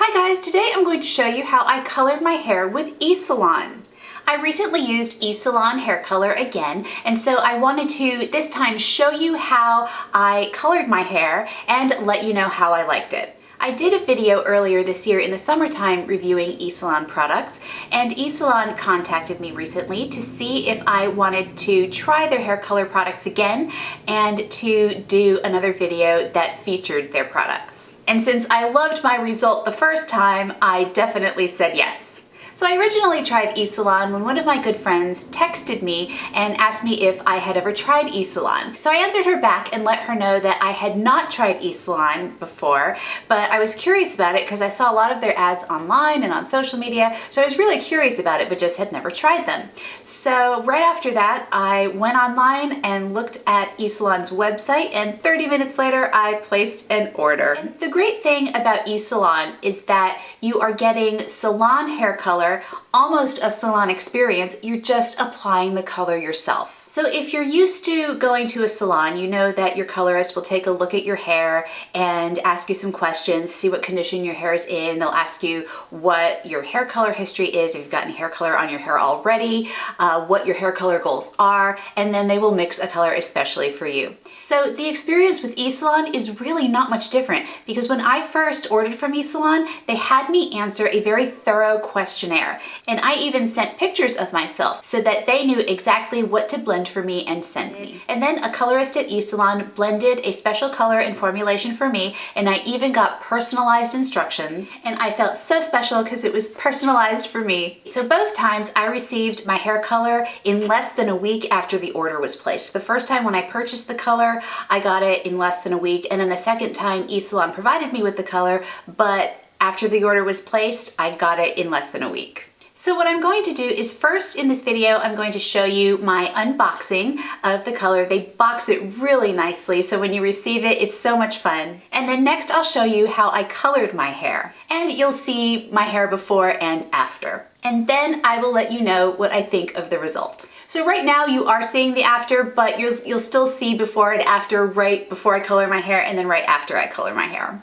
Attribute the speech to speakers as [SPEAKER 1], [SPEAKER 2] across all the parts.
[SPEAKER 1] Hi guys, today I'm going to show you how I colored my hair with eSalon. I recently used eSalon hair color again, and so I wanted to this time show you how I colored my hair and let you know how I liked it. I did a video earlier this year in the summertime reviewing eSalon products, and eSalon contacted me recently to see if I wanted to try their hair color products again and to do another video that featured their products. And since I loved my result the first time, I definitely said yes. So I originally tried eSalon when one of my good friends texted me and asked me if I had ever tried eSalon. So I answered her back and let her know that I had not tried eSalon before, but I was curious about it because I saw a lot of their ads online and on social media, so I was really curious about it but just had never tried them. So right after that, I went online and looked at eSalon's website, and 30 minutes later I placed an order. And the great thing about eSalon is that you are getting salon hair color, almost a salon experience. You're just applying the color yourself. So if you're used to going to a salon, you know that your colorist will take a look at your hair and ask you some questions, see what condition your hair is in. They'll ask you what your hair color history is, if you've gotten hair color on your hair already, what your hair color goals are, and then they will mix a color especially for you. So the experience with eSalon is really not much different, because when I first ordered from eSalon, they had me answer a very thorough questionnaire, and I even sent pictures of myself so that they knew exactly what to blend for me and send me. And then a colorist at eSalon blended a special color and formulation for me, and I even got personalized instructions, and I felt so special because it was personalized for me. So both times I received my hair color in less than a week after the order was placed. The first time when I purchased the color, I got it in less than a week, and then the second time eSalon provided me with the color, but after the order was placed, I got it in less than a week. So what I'm going to do is, first in this video, I'm going to show you my unboxing of the color. They box it really nicely, so when you receive it, it's so much fun. And then next I'll show you how I colored my hair. And you'll see my hair before and after. And then I will let you know what I think of the result. So right now you are seeing the after, but you'll still see before and after, right before I color my hair and then right after I color my hair.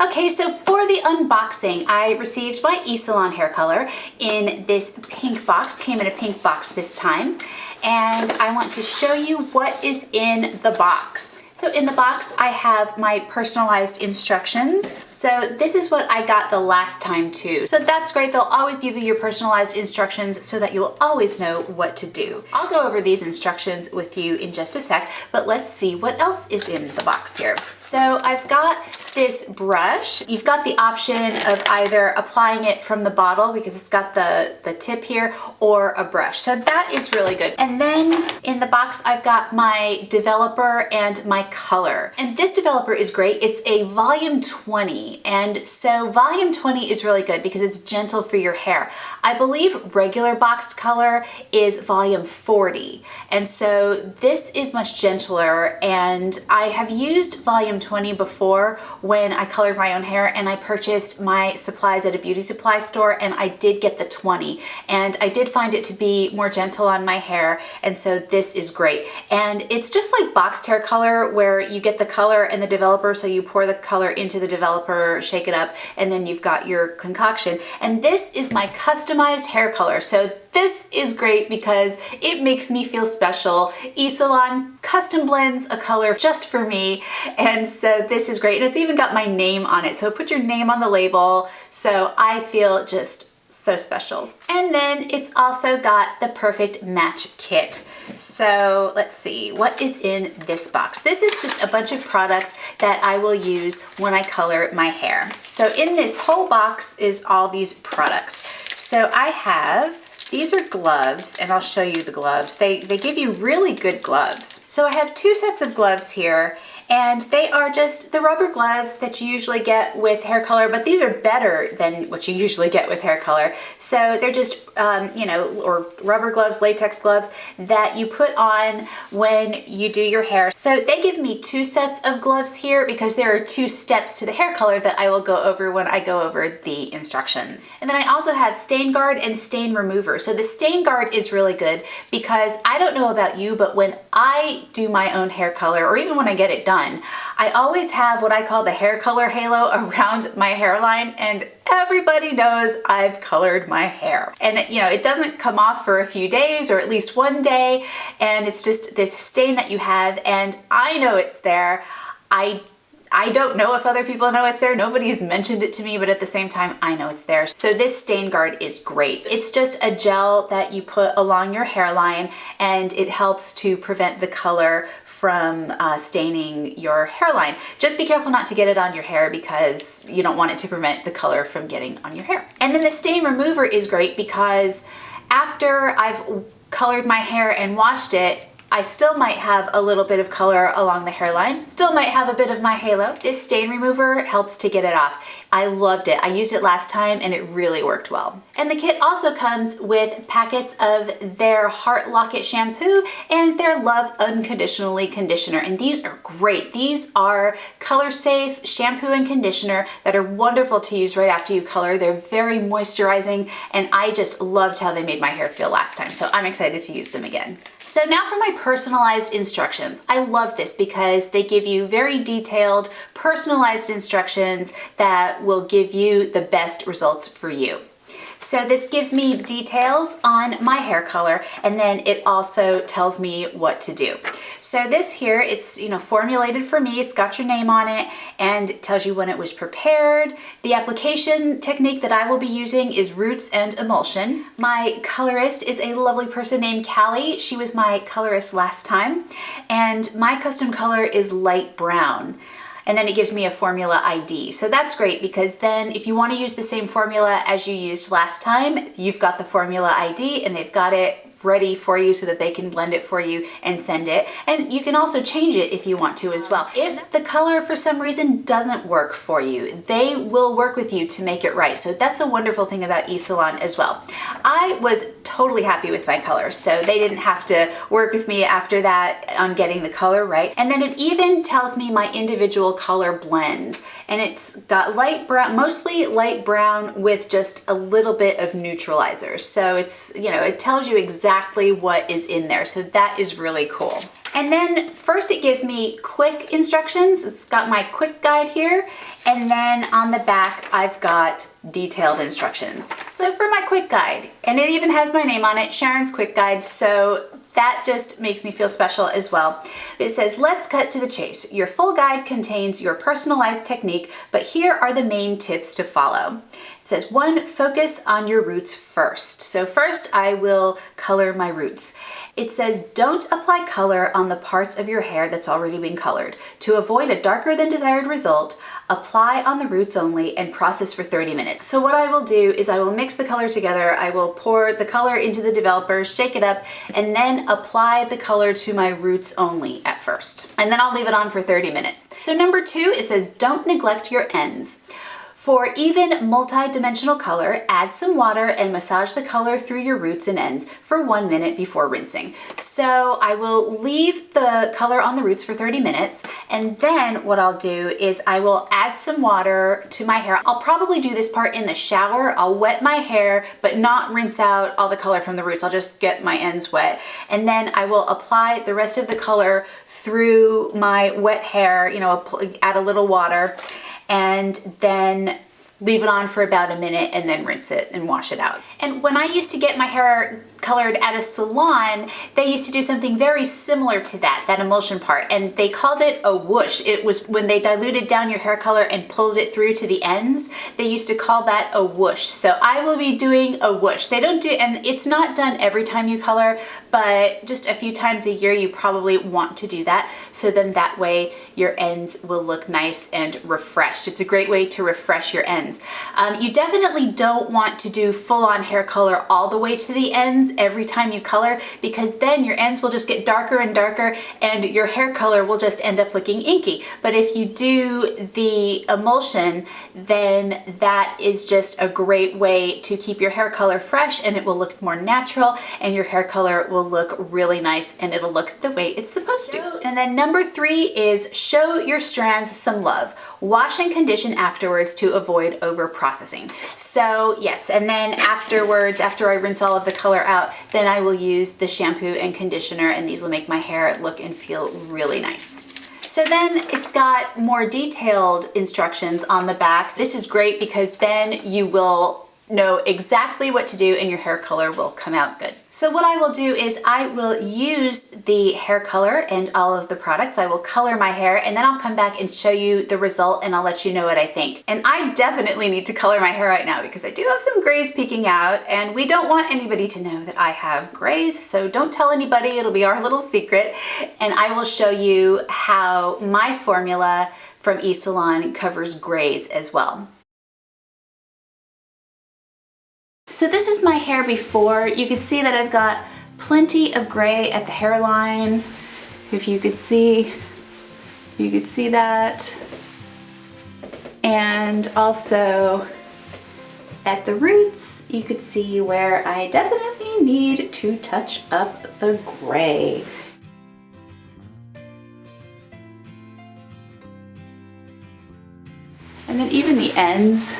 [SPEAKER 1] Okay, so for the unboxing, I received my eSalon hair color in this pink box. Came in a pink box this time. And I want to show you what is in the box. So in the box, I have my personalized instructions. So this is what I got the last time too. So that's great. They'll always give you your personalized instructions so that you'll always know what to do. I'll go over these instructions with you in just a sec, but let's see what else is in the box here. So I've got this brush. You've got the option of either applying it from the bottle, because it's got the tip here, or a brush. So that is really good. And then in the box, I've got my developer and my color. And this developer is great. It's a volume 20. And so volume 20 is really good because it's gentle for your hair. I believe regular boxed color is volume 40. And so this is much gentler, and I have used volume 20 before when I colored my own hair, and I purchased my supplies at a beauty supply store, and I did get the 20, and I did find it to be more gentle on my hair, and so this is great. And it's just like boxed hair color, where you get the color and the developer, so you pour the color into the developer, shake it up, and then you've got your concoction. And this is my customized hair color. So this is great because it makes me feel special. eSalon custom blends a color just for me, and so this is great. And it's even got my name on it, so put your name on the label, so I feel just so special. And then it's also got the perfect match kit. So let's see, what is in this box? This is just a bunch of products that I will use when I color my hair. So in this whole box is all these products. So I have, these are gloves, and I'll show you the gloves. They give you really good gloves. So I have two sets of gloves here, and they are just the rubber gloves that you usually get with hair color, but these are better than what you usually get with hair color. So they're just you know, or rubber gloves, latex gloves that you put on when you do your hair. So they give me 2 sets of gloves here because there are 2 steps to the hair color that I will go over when I go over the instructions. And then I also have stain guard and stain remover. So the stain guard is really good because I don't know about you, but when I do my own hair color, or even when I get it done, I always have what I call the hair color halo around my hairline, and everybody knows I've colored my hair. And you know, it doesn't come off for a few days or at least one day, and it's just this stain that you have, and I know it's there. I don't know if other people know it's there. Nobody's mentioned it to me, but at the same time, I know it's there. So this stain guard is great. It's just a gel that you put along your hairline, and it helps to prevent the color from staining your hairline. Just be careful not to get it on your hair because you don't want it to prevent the color from getting on your hair. And then the stain remover is great because after I've colored my hair and washed it, I still might have a little bit of color along the hairline, still might have a bit of my halo. This stain remover helps to get it off. I loved it. I used it last time and it really worked well. And the kit also comes with packets of their Heart Locket shampoo and their Love Unconditionally conditioner. And these are great. These are color safe shampoo and conditioner that are wonderful to use right after you color. They're very moisturizing, and I just loved how they made my hair feel last time. So I'm excited to use them again. So now for my personalized instructions. I love this because they give you very detailed, personalized instructions that will give you the best results for you. So this gives me details on my hair color, and then it also tells me what to do. So this here, it's, you know, formulated for me. It's got your name on it and it tells you when it was prepared. The application technique that I will be using is roots and emulsion. My colorist is a lovely person named Callie. She was my colorist last time, and my custom color is light brown. And then it gives me a formula ID. So that's great because then if you want to use the same formula as you used last time, you've got the formula ID and they've got it ready for you so that they can blend it for you and send it. And you can also change it if you want to as well. If the color for some reason doesn't work for you, they will work with you to make it right. So that's a wonderful thing about eSalon as well. I was totally happy with my color, so they didn't have to work with me after that on getting the color right. And then it even tells me my individual color blend, and it's got light brown, mostly light brown with just a little bit of neutralizer. So it's, you know, it tells you exactly what is in there. So that is really cool. And then first it gives me quick instructions. It's got my quick guide here. And then on the back, I've got detailed instructions. So for my quick guide, and it even has my name on it, Sharon's Quick Guide. So that just makes me feel special as well. It says, let's cut to the chase. Your full guide contains your personalized technique, but here are the main tips to follow. It says, 1, focus on your roots first. So first I will color my roots. It says, don't apply color on the parts of your hair that's already been colored. To avoid a darker than desired result, apply on the roots only and process for 30 minutes. So what I will do is I will mix the color together. I will pour the color into the developer, shake it up, and then apply the color to my roots only at first. And then I'll leave it on for 30 minutes. So number 2, it says, don't neglect your ends. For even multi-dimensional color, add some water and massage the color through your roots and ends for 1 minute before rinsing. So I will leave the color on the roots for 30 minutes, and then what I'll do is I will add some water to my hair. I'll probably do this part in the shower. I'll wet my hair, but not rinse out all the color from the roots. I'll just get my ends wet. And then I will apply the rest of the color through my wet hair, you know, add a little water, and then leave it on for about a minute and then rinse it and wash it out. And when I used to get my hair colored at a salon, they used to do something very similar to that emulsion part, and they called it a whoosh. It was when they diluted down your hair color and pulled it through to the ends, they used to call that a whoosh. So I will be doing a whoosh. They don't do, and it's not done every time you color, but just a few times a year you probably want to do that. So then that way your ends will look nice and refreshed. It's a great way to refresh your ends. You definitely don't want to do full-on hair color all the way to the ends ends every time you color, because then your ends will just get darker and darker and your hair color will just end up looking inky. But if you do the emulsion, then that is just a great way to keep your hair color fresh, and it will look more natural, and your hair color will look really nice, and it'll look the way it's supposed to. And then number 3 is show your strands some love. Wash and condition afterwards to avoid over processing. So yes, and then afterwards, after I rinse all of the color out, then I will use the shampoo and conditioner, and these will make my hair look and feel really nice. So then it's got more detailed instructions on the back. This is great because then you will know exactly what to do and your hair color will come out good. So what I will do is I will use the hair color and all of the products. I will color my hair, and then I'll come back and show you the result, and I'll let you know what I think. And I definitely need to color my hair right now because I do have some grays peeking out, and we don't want anybody to know that I have grays, so don't tell anybody. It'll be our little secret. And I will show you how my formula from eSalon covers grays as well. So this is my hair before. You can see that I've got plenty of gray at the hairline. If you could see that. And also at the roots, you could see where I definitely need to touch up the gray. And then even the ends,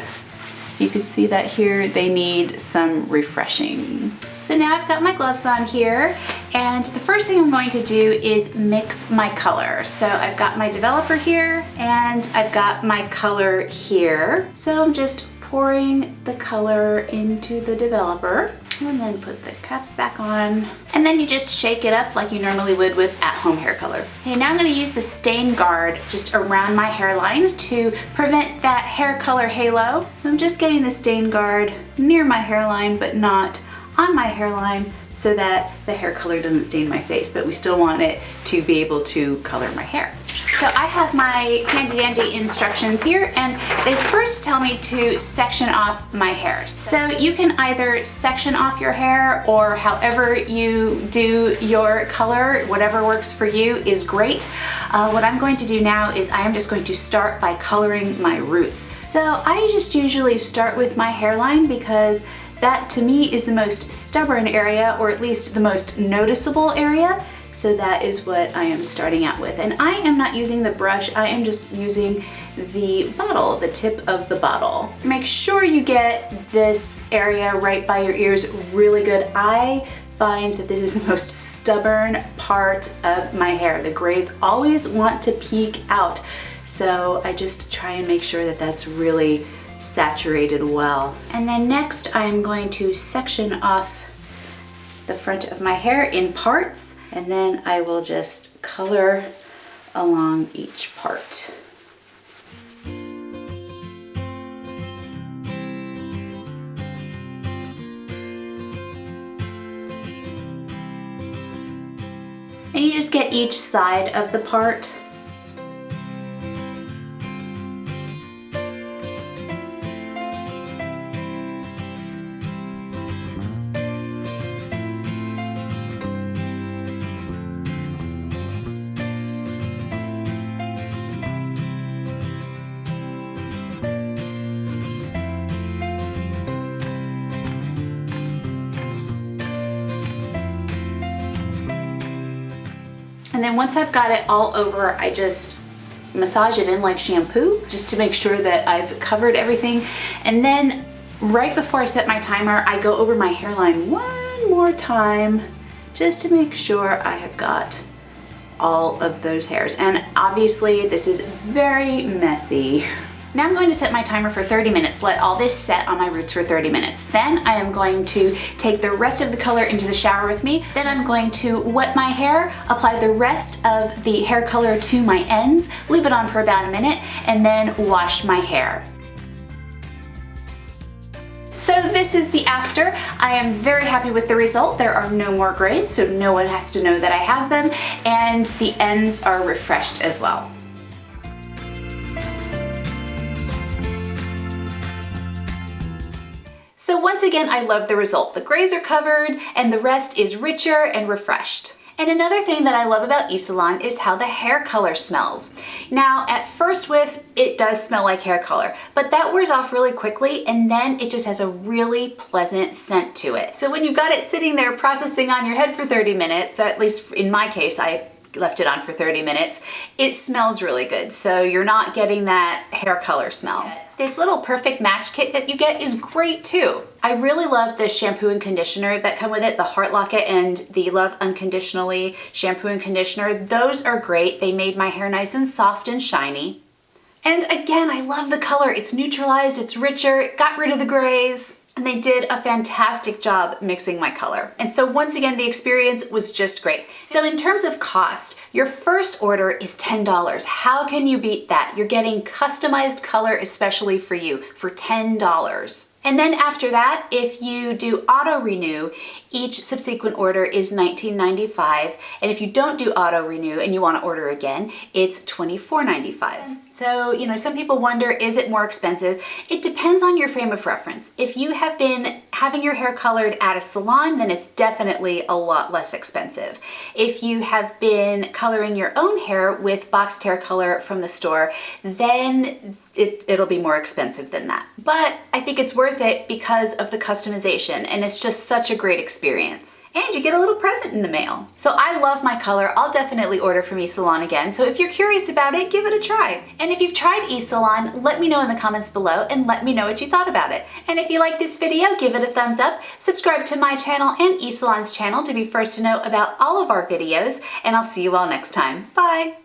[SPEAKER 1] you can see that here they need some refreshing. So now I've got my gloves on here, and the first thing I'm going to do is mix my color. So I've got my developer here and I've got my color here. So I'm just pouring the color into the developer and then put the cap back on. And then you just shake it up like you normally would with at-home hair color. Okay, now I'm gonna use the stain guard just around my hairline to prevent that hair color halo. So I'm just getting the stain guard near my hairline, but not on my hairline, so that the hair color doesn't stain my face, but we still want it to be able to color my hair. So I have my handy dandy instructions here, and they first tell me to section off my hair. So you can either section off your hair, or however you do your color, whatever works for you is great. What I'm going to do now is I am just going to start by coloring my roots. So I just usually start with my hairline because that to me is the most stubborn area, or at least the most noticeable area. So that is what I am starting out with. And I am not using the brush, I am just using the bottle, the tip of the bottle. Make sure you get this area right by your ears really good. I find that this is the most stubborn part of my hair. The grays always want to peek out. So I just try and make sure that that's really saturated well. And then next I'm going to section off the front of my hair in parts, and then I will just color along each part. And you just get each side of the part. And then once I've got it all over, I just massage it in like shampoo just to make sure that I've covered everything. And then right before I set my timer, I go over my hairline one more time just to make sure I have got all of those hairs. And obviously this is very messy. Now I'm going to set my timer for 30 minutes, let all this set on my roots for 30 minutes. Then I am going to take the rest of the color into the shower with me. Then I'm going to wet my hair, apply the rest of the hair color to my ends, leave it on for about a minute, and then wash my hair. So this is the after. I am very happy with the result. There are no more grays, so no one has to know that I have them, and the ends are refreshed as well. So once again, I love the result. The grays are covered and the rest is richer and refreshed. And another thing that I love about eSalon is how the hair color smells. Now, at first whiff, it does smell like hair color, but that wears off really quickly and then it just has a really pleasant scent to it. So when you've got it sitting there processing on your head for 30 minutes, at least in my case, I left it on for 30 minutes, it smells really good. So you're not getting that hair color smell. This little perfect match kit that you get is great too. I really love the shampoo and conditioner that come with it, the Heart Locket and the Love Unconditionally shampoo and conditioner. Those are great. They made my hair nice and soft and shiny. And again, I love the color. It's neutralized, it's richer, it got rid of the grays. And they did a fantastic job mixing my color. And so once again, the experience was just great. So in terms of cost, your first order is $10. How can you beat that? You're getting customized color especially for you for $10. And then after that, if you do auto renew, each subsequent order is $19.95. And if you don't do auto renew and you want to order again, it's $24.95. So, you know, some people wonder, is it more expensive? It depends on your frame of reference. If you have been having your hair colored at a salon, then it's definitely a lot less expensive. If you have been coloring your own hair with boxed hair color from the store, then it'll be more expensive than that. But I think it's worth it because of the customization and it's just such a great experience. And you get a little present in the mail. So I love my color. I'll definitely order from eSalon again. So if you're curious about it, give it a try. And if you've tried eSalon, let me know in the comments below and let me know what you thought about it. And if you like this video, give it a thumbs up, subscribe to my channel and eSalon's channel to be first to know about all of our videos, and I'll see you all next time. Bye.